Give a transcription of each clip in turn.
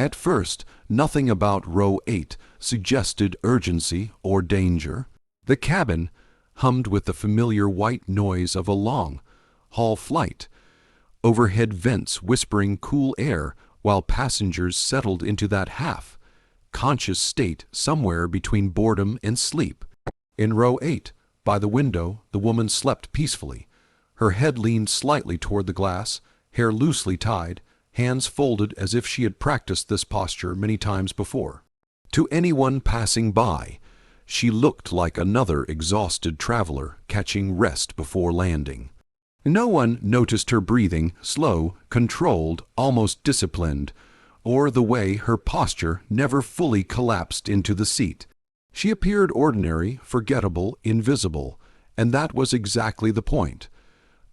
At first, nothing about row 8 suggested urgency or danger. The cabin hummed with the familiar white noise of a long haul flight, overhead vents whispering cool air while passengers settled into that half-conscious state somewhere between boredom and sleep. In row 8, by the window, the woman slept peacefully. Her head leaned slightly toward the glass, hair loosely tied, hands folded as if she had practiced this posture many times before. To anyone passing by, she looked like another exhausted traveler catching rest before landing. No one noticed her breathing, slow, controlled, almost disciplined, or the way her posture never fully collapsed into the seat. She appeared ordinary, forgettable, invisible, and that was exactly the point.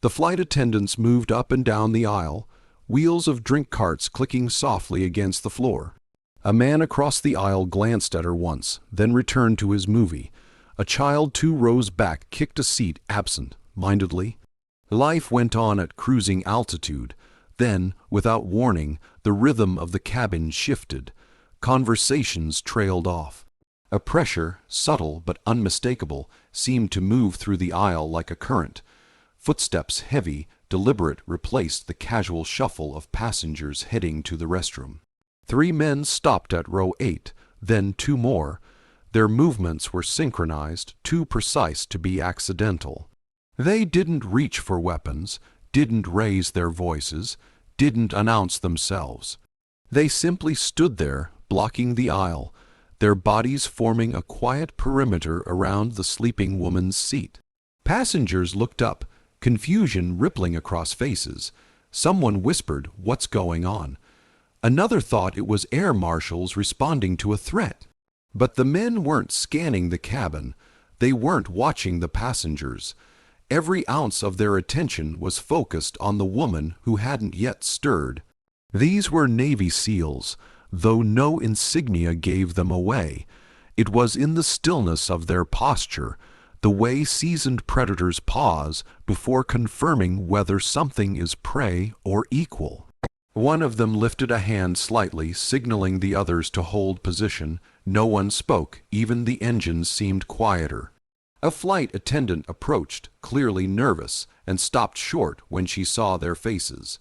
The flight attendants moved up and down the aisle, wheels of drink carts clicking softly against the floor. A man across the aisle glanced at her once, then returned to his movie. A child 2 rows back kicked a seat absent-mindedly. Life went on at cruising altitude. Then, without warning, the rhythm of the cabin shifted. Conversations trailed off. A pressure, subtle but unmistakable, seemed to move through the aisle like a current. Footsteps, heavy, deliberate, replaced the casual shuffle of passengers heading to the restroom. 3 men stopped at row 8, then 2 more. Their movements were synchronized, too precise to be accidental. They didn't reach for weapons, didn't raise their voices, didn't announce themselves. They simply stood there, blocking the aisle, their bodies forming a quiet perimeter around the sleeping woman's seat. Passengers looked up, confusion rippling across faces. Someone whispered, "What's going on?" Another thought it was air marshals responding to a threat. But the men weren't scanning the cabin. They weren't watching the passengers. Every ounce of their attention was focused on the woman who hadn't yet stirred. These were Navy SEALs, though no insignia gave them away. It was in the stillness of their posture, the way seasoned predators pause before confirming whether something is prey or equal. One of them lifted a hand slightly, signaling the others to hold position. No one spoke, even the engines seemed quieter. A flight attendant approached, clearly nervous, and stopped short when she saw their faces.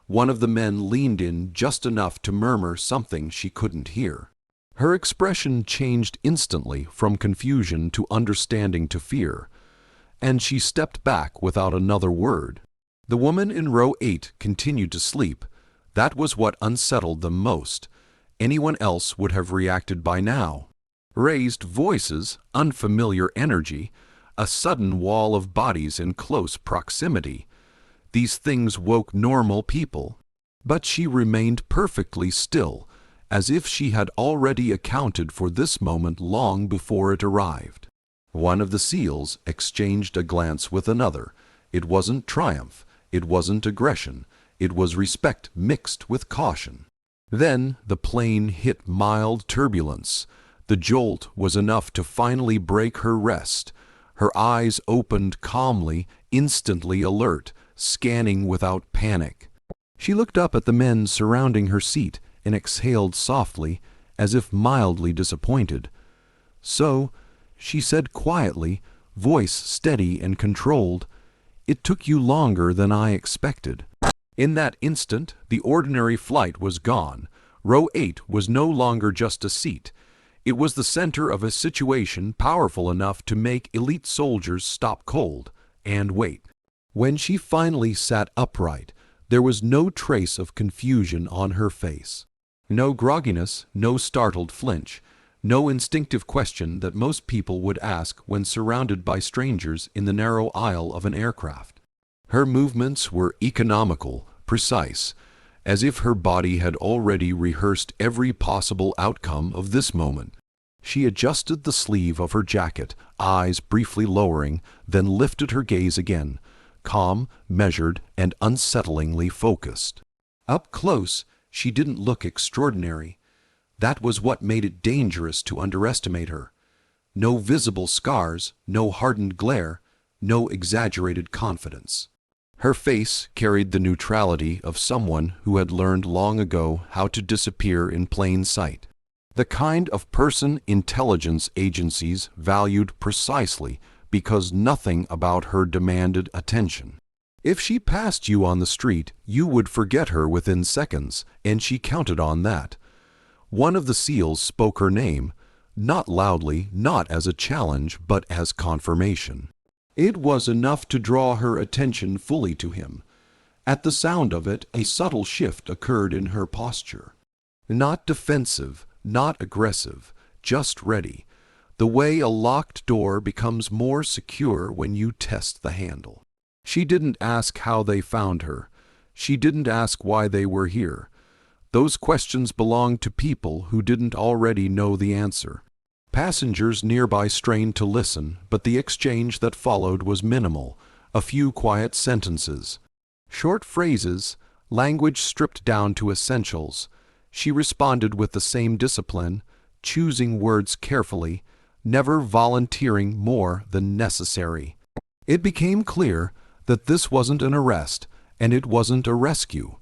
One of the men leaned in just enough to murmur something she couldn't hear. Her expression changed instantly from confusion to understanding to fear, and she stepped back without another word. The woman in row 8 continued to sleep. That was what unsettled them most. Anyone else would have reacted by now. Raised voices, unfamiliar energy, a sudden wall of bodies in close proximity. These things woke normal people. But she remained perfectly still, as if she had already accounted for this moment long before it arrived. One of the SEALs exchanged a glance with another. It wasn't triumph, it wasn't aggression, it was respect mixed with caution. Then the plane hit mild turbulence. The jolt was enough to finally break her rest. Her eyes opened calmly, instantly alert, scanning without panic. She looked up at the men surrounding her seat and exhaled softly, as if mildly disappointed. "So," she said quietly, voice steady and controlled, "it took you longer than I expected." In that instant, the ordinary flight was gone. Row 8 was no longer just a seat. It was the center of a situation powerful enough to make elite soldiers stop cold and wait. When she finally sat upright, there was no trace of confusion on her face. No grogginess, no startled flinch, no instinctive question that most people would ask when surrounded by strangers in the narrow aisle of an aircraft. Her movements were economical, precise, as if her body had already rehearsed every possible outcome of this moment. She adjusted the sleeve of her jacket, eyes briefly lowering, then lifted her gaze again, calm, measured, and unsettlingly focused. Up close, she didn't look extraordinary. That was what made it dangerous to underestimate her. No visible scars, no hardened glare, no exaggerated confidence. Her face carried the neutrality of someone who had learned long ago how to disappear in plain sight. The kind of person intelligence agencies valued precisely because nothing about her demanded attention. If she passed you on the street, you would forget her within seconds, and she counted on that. One of the seals spoke her name, not loudly, not as a challenge, but as confirmation. It was enough to draw her attention fully to him. At the sound of it, a subtle shift occurred in her posture. Not defensive, not aggressive, just ready. The way a locked door becomes more secure when you test the handle. She didn't ask how they found her. She didn't ask why they were here. Those questions belonged to people who didn't already know the answer. Passengers nearby strained to listen, but the exchange that followed was minimal, a few quiet sentences. Short phrases, language stripped down to essentials. She responded with the same discipline, choosing words carefully, never volunteering more than necessary. It became clear that this wasn't an arrest, and it wasn't a rescue.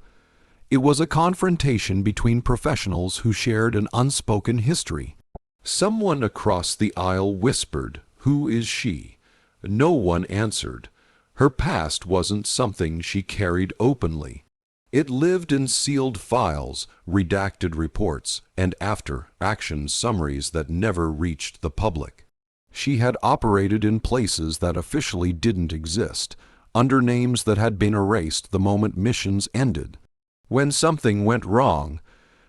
It was a confrontation between professionals who shared an unspoken history. Someone across the aisle whispered, "Who is she?" No one answered. Her past wasn't something she carried openly. It lived in sealed files, redacted reports, and after-action summaries that never reached the public. She had operated in places that officially didn't exist, under names that had been erased the moment missions ended. When something went wrong,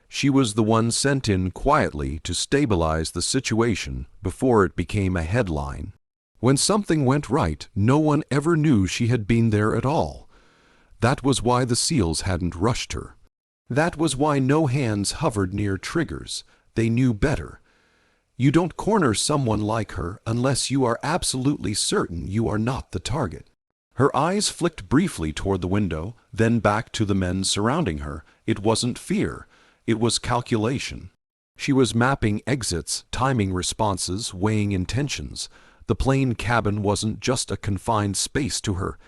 she was the one sent in quietly to stabilize the situation before it became a headline. When something went right, no one ever knew she had been there at all. That was why the SEALs hadn't rushed her. That was why no hands hovered near triggers. They knew better. You don't corner someone like her unless you are absolutely certain you are not the target. Her eyes flicked briefly toward the window, then back to the men surrounding her. It wasn't fear. It was calculation. She was mapping exits, timing responses, weighing intentions. The plane cabin wasn't just a confined space to her.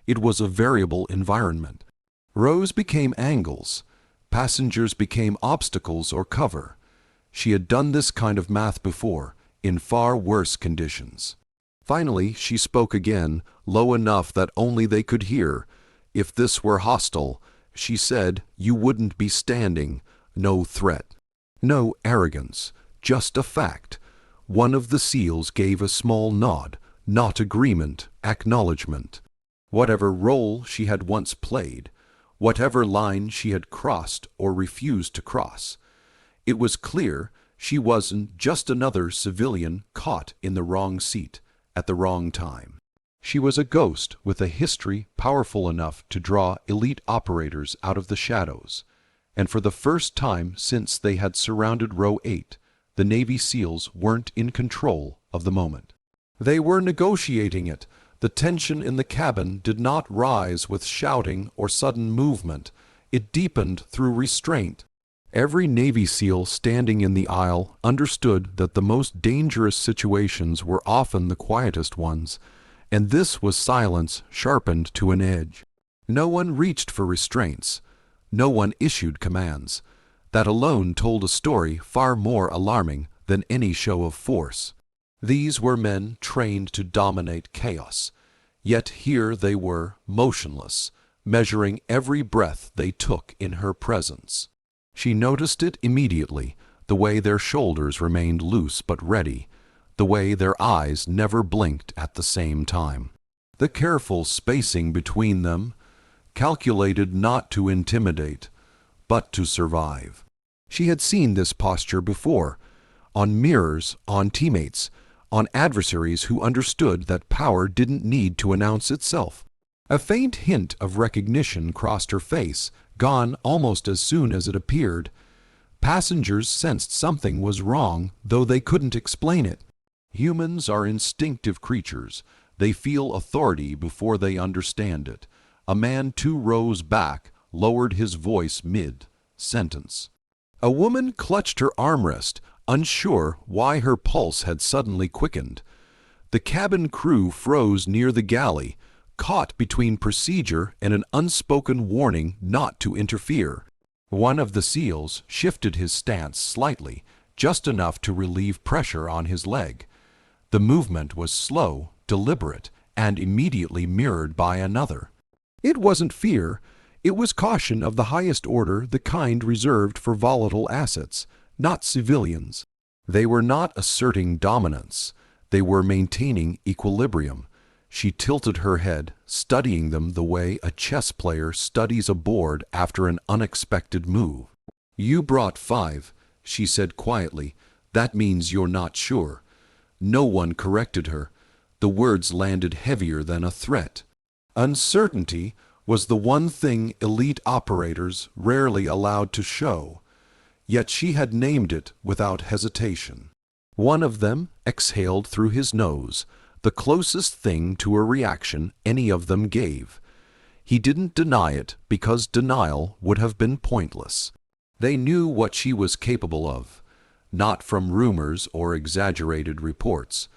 It was a variable environment. Rows became angles. Passengers became obstacles or cover. She had done this kind of math before, in far worse conditions. Finally, she spoke again, low enough that only they could hear. "If this were hostile," she said, "you wouldn't be standing. No threat. No arrogance. Just a fact." One of the SEALs gave a small nod, not agreement, acknowledgement. Whatever role she had once played, whatever line she had crossed or refused to cross, it was clear she wasn't just another civilian caught in the wrong seat at the wrong time. She was a ghost with a history powerful enough to draw elite operators out of the shadows. And for the first time since they had surrounded Row 8, the Navy SEALs weren't in control of the moment. They were negotiating it. The tension in the cabin did not rise with shouting or sudden movement. It deepened through restraint. Every Navy SEAL standing in the aisle understood that the most dangerous situations were often the quietest ones, and this was silence sharpened to an edge. No one reached for restraints. No one issued commands. That alone told a story far more alarming than any show of force. These were men trained to dominate chaos. Yet here they were, motionless, measuring every breath they took in her presence. She noticed it immediately, the way their shoulders remained loose but ready, the way their eyes never blinked at the same time. The careful spacing between them, calculated not to intimidate, but to survive. She had seen this posture before, on mirrors, on teammates, on adversaries who understood that power didn't need to announce itself. A faint hint of recognition crossed her face, gone almost as soon as it appeared. Passengers sensed something was wrong, though they couldn't explain it. Humans are instinctive creatures. They feel authority before they understand it. A man 2 rows back lowered his voice mid-sentence. A woman clutched her armrest, unsure why her pulse had suddenly quickened. The cabin crew froze near the galley, caught between procedure and an unspoken warning not to interfere. One of the SEALs shifted his stance slightly, just enough to relieve pressure on his leg. The movement was slow, deliberate, and immediately mirrored by another. It wasn't fear. It was caution of the highest order, the kind reserved for volatile assets, not civilians. They were not asserting dominance. They were maintaining equilibrium. She tilted her head, studying them the way a chess player studies a board after an unexpected move. "You brought 5, she said quietly. "That means you're not sure." No one corrected her. The words landed heavier than a threat. Uncertainty was the one thing elite operators rarely allowed to show, yet she had named it without hesitation. One of them exhaled through his nose, the closest thing to a reaction any of them gave. He didn't deny it because denial would have been pointless. They knew what she was capable of, not from rumors or exaggerated reports,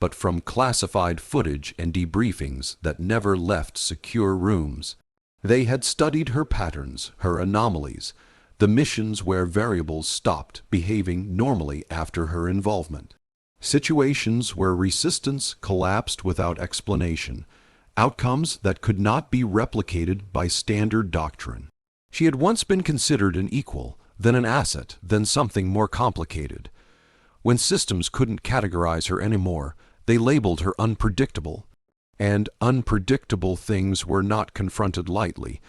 but from classified footage and debriefings that never left secure rooms. They had studied her patterns, her anomalies, the missions where variables stopped behaving normally after her involvement. Situations where resistance collapsed without explanation, outcomes that could not be replicated by standard doctrine. She had once been considered an equal, then an asset, then something more complicated. When systems couldn't categorize her anymore, they labeled her unpredictable. And unpredictable things were not confronted lightly.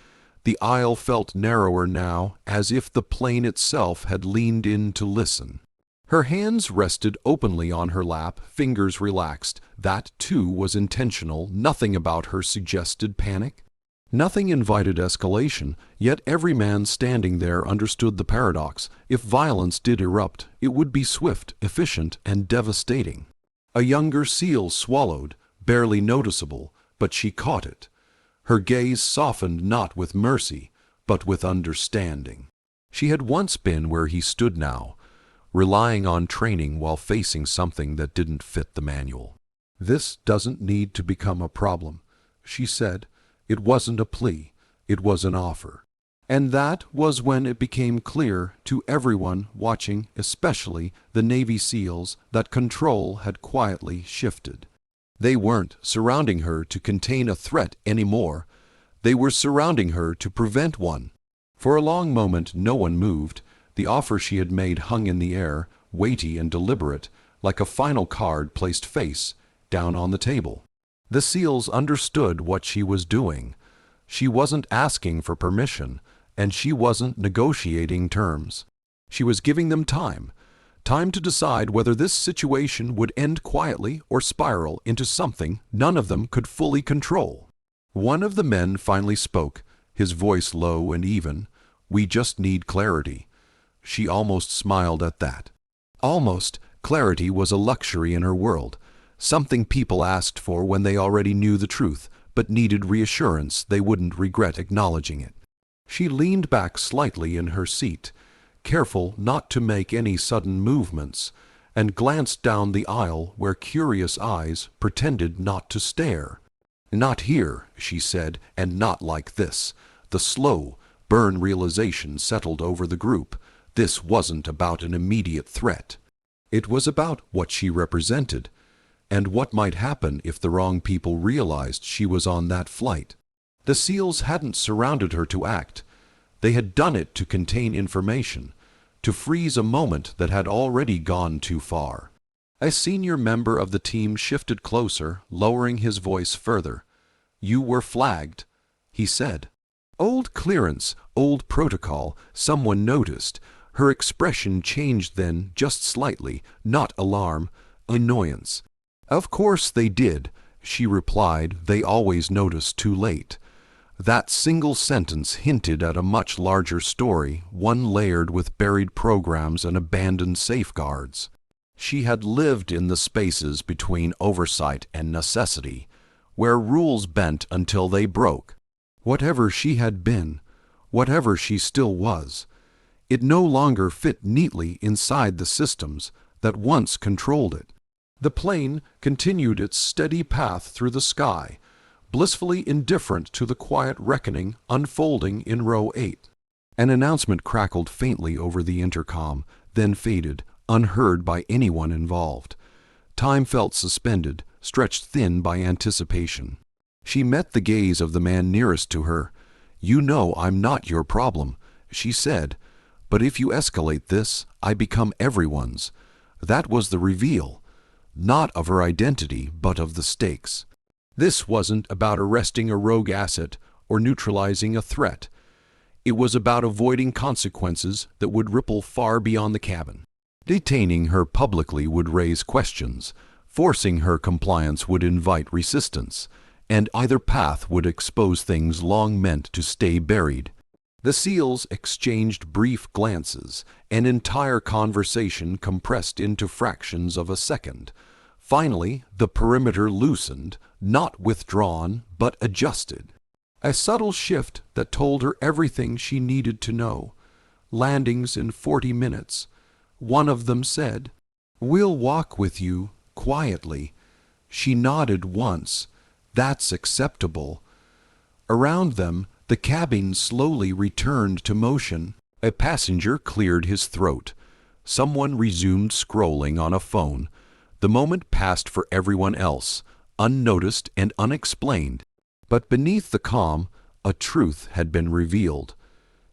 The aisle felt narrower now, as if the plane itself had leaned in to listen. Her hands rested openly on her lap, fingers relaxed. That, too, was intentional. Nothing about her suggested panic. Nothing invited escalation, yet every man standing there understood the paradox. If violence did erupt, it would be swift, efficient, and devastating. A younger SEAL swallowed, barely noticeable, but she caught it. Her gaze softened not with mercy, but with understanding. She had once been where he stood now, relying on training while facing something that didn't fit the manual. "This doesn't need to become a problem," she said. It wasn't a plea, it was an offer. And that was when it became clear to everyone watching, especially the Navy SEALs, that control had quietly shifted. They weren't surrounding her to contain a threat anymore. They were surrounding her to prevent one. For a long moment no one moved. The offer she had made hung in the air, weighty and deliberate, like a final card placed face down on the table. The SEALs understood what she was doing. She wasn't asking for permission, and she wasn't negotiating terms. She was giving them time to decide whether this situation would end quietly or spiral into something none of them could fully control. One of the men finally spoke, his voice low and even. "We just need clarity." She almost smiled at that. Almost. Clarity was a luxury in her world, something people asked for when they already knew the truth, but needed reassurance they wouldn't regret acknowledging it. She leaned back slightly in her seat, careful not to make any sudden movements, and glanced down the aisle where curious eyes pretended not to stare. "Not here," she said, "and not like this." The slow, burn realization settled over the group. This wasn't about an immediate threat. It was about what she represented, and what might happen if the wrong people realized she was on that flight. The SEALs hadn't surrounded her to act. They had done it to contain information, to freeze a moment that had already gone too far. A senior member of the team shifted closer, lowering his voice further. "You were flagged," he said. Old clearance, old protocol, someone noticed. Her expression changed then, just slightly, not alarm, annoyance. "Of course they did," she replied. "They always notice too late." That single sentence hinted at a much larger story, one layered with buried programs and abandoned safeguards. She had lived in the spaces between oversight and necessity, where rules bent until they broke. Whatever she had been, whatever she still was, it no longer fit neatly inside the systems that once controlled it. The plane continued its steady path through the sky, blissfully indifferent to the quiet reckoning unfolding in row 8. An announcement crackled faintly over the intercom, then faded, unheard by anyone involved. Time felt suspended, stretched thin by anticipation. She met the gaze of the man nearest to her. "You know I'm not your problem," she said, "but if you escalate this, I become everyone's." That was the reveal, not of her identity, but of the stakes. This wasn't about arresting a rogue asset or neutralizing a threat. It was about avoiding consequences that would ripple far beyond the cabin. Detaining her publicly would raise questions, forcing her compliance would invite resistance, and either path would expose things long meant to stay buried. The SEALs exchanged brief glances, an entire conversation compressed into fractions of a second. Finally, the perimeter loosened, not withdrawn, but adjusted. A subtle shift that told her everything she needed to know. Landings in 40 minutes. One of them said, "We'll walk with you, quietly." She nodded once. "That's acceptable." Around them, the cabin slowly returned to motion. A passenger cleared his throat. Someone resumed scrolling on a phone. The moment passed for everyone else, unnoticed and unexplained. But beneath the calm, a truth had been revealed.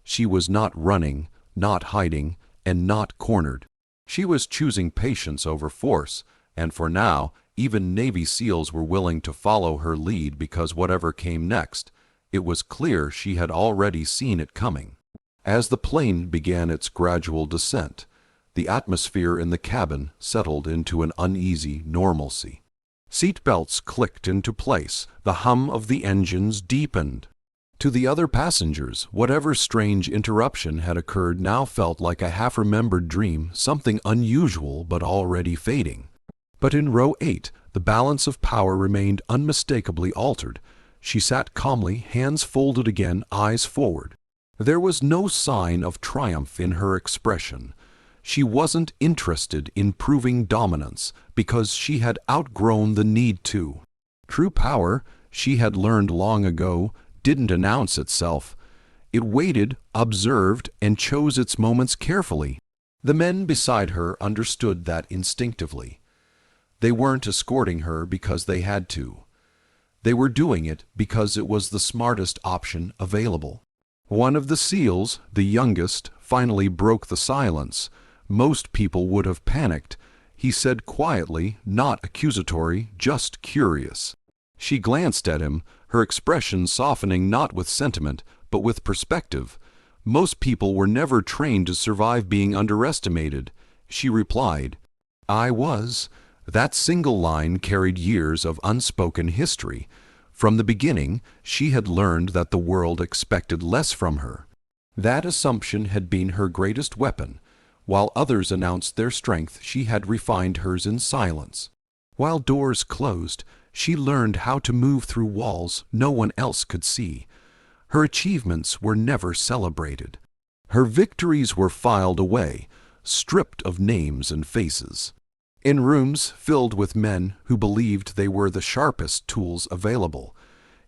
She was not running, not hiding, and not cornered. She was choosing patience over force, and for now, even Navy SEALs were willing to follow her lead because whatever came next, it was clear she had already seen it coming. As the plane began its gradual descent, the atmosphere in the cabin settled into an uneasy normalcy. Seat belts clicked into place, the hum of the engines deepened. To the other passengers, whatever strange interruption had occurred now felt like a half-remembered dream, something unusual but already fading. But in row 8, the balance of power remained unmistakably altered. She sat calmly, hands folded again, eyes forward. There was no sign of triumph in her expression. She wasn't interested in proving dominance because she had outgrown the need to. True power, she had learned long ago, didn't announce itself. It waited, observed, and chose its moments carefully. The men beside her understood that instinctively. They weren't escorting her because they had to. They were doing it because it was the smartest option available. One of the SEALs, the youngest, finally broke the silence. Most people would have panicked. He said quietly, not accusatory, just curious. She glanced at him, her expression softening not with sentiment, but with perspective. Most people were never trained to survive being underestimated. She replied, "I was." That single line carried years of unspoken history. From the beginning, she had learned that the world expected less from her. That assumption had been her greatest weapon. While others announced their strength, she had refined hers in silence. While doors closed, she learned how to move through walls no one else could see. Her achievements were never celebrated. Her victories were filed away, stripped of names and faces. In rooms filled with men who believed they were the sharpest tools available,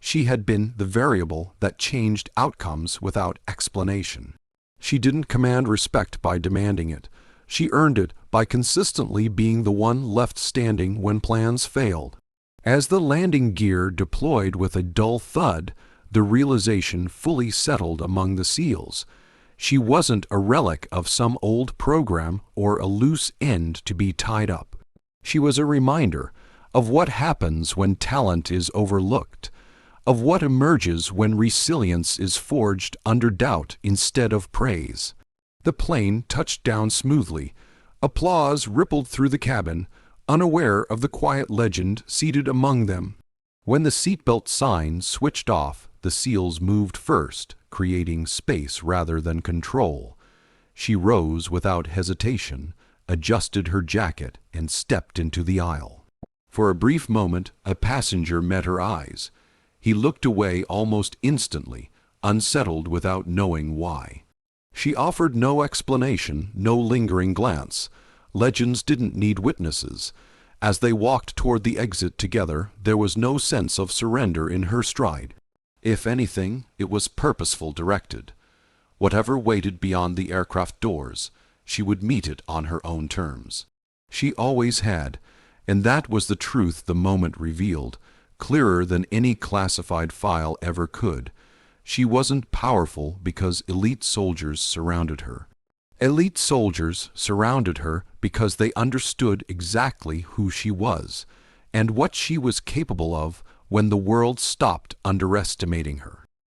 she had been the variable that changed outcomes without explanation. She didn't command respect by demanding it. She earned it by consistently being the one left standing when plans failed. As the landing gear deployed with a dull thud, the realization fully settled among the SEALs. She wasn't a relic of some old program or a loose end to be tied up. She was a reminder of what happens when talent is overlooked, of what emerges when resilience is forged under doubt instead of praise. The plane touched down smoothly. Applause rippled through the cabin, unaware of the quiet legend seated among them. When the seatbelt sign switched off, the SEALs moved first, creating space rather than control. She rose without hesitation, adjusted her jacket, and stepped into the aisle. For a brief moment, a passenger met her eyes. He looked away almost instantly, unsettled without knowing why. She offered no explanation, no lingering glance. Legends didn't need witnesses. As they walked toward the exit together, there was no sense of surrender in her stride. If anything, it was purposeful, directed. Whatever waited beyond the aircraft doors, she would meet it on her own terms. She always had, and that was the truth the moment revealed, clearer than any classified file ever could. She wasn't powerful because elite soldiers surrounded her. Elite soldiers surrounded her because they understood exactly who she was and what she was capable of when the world stopped underestimating her.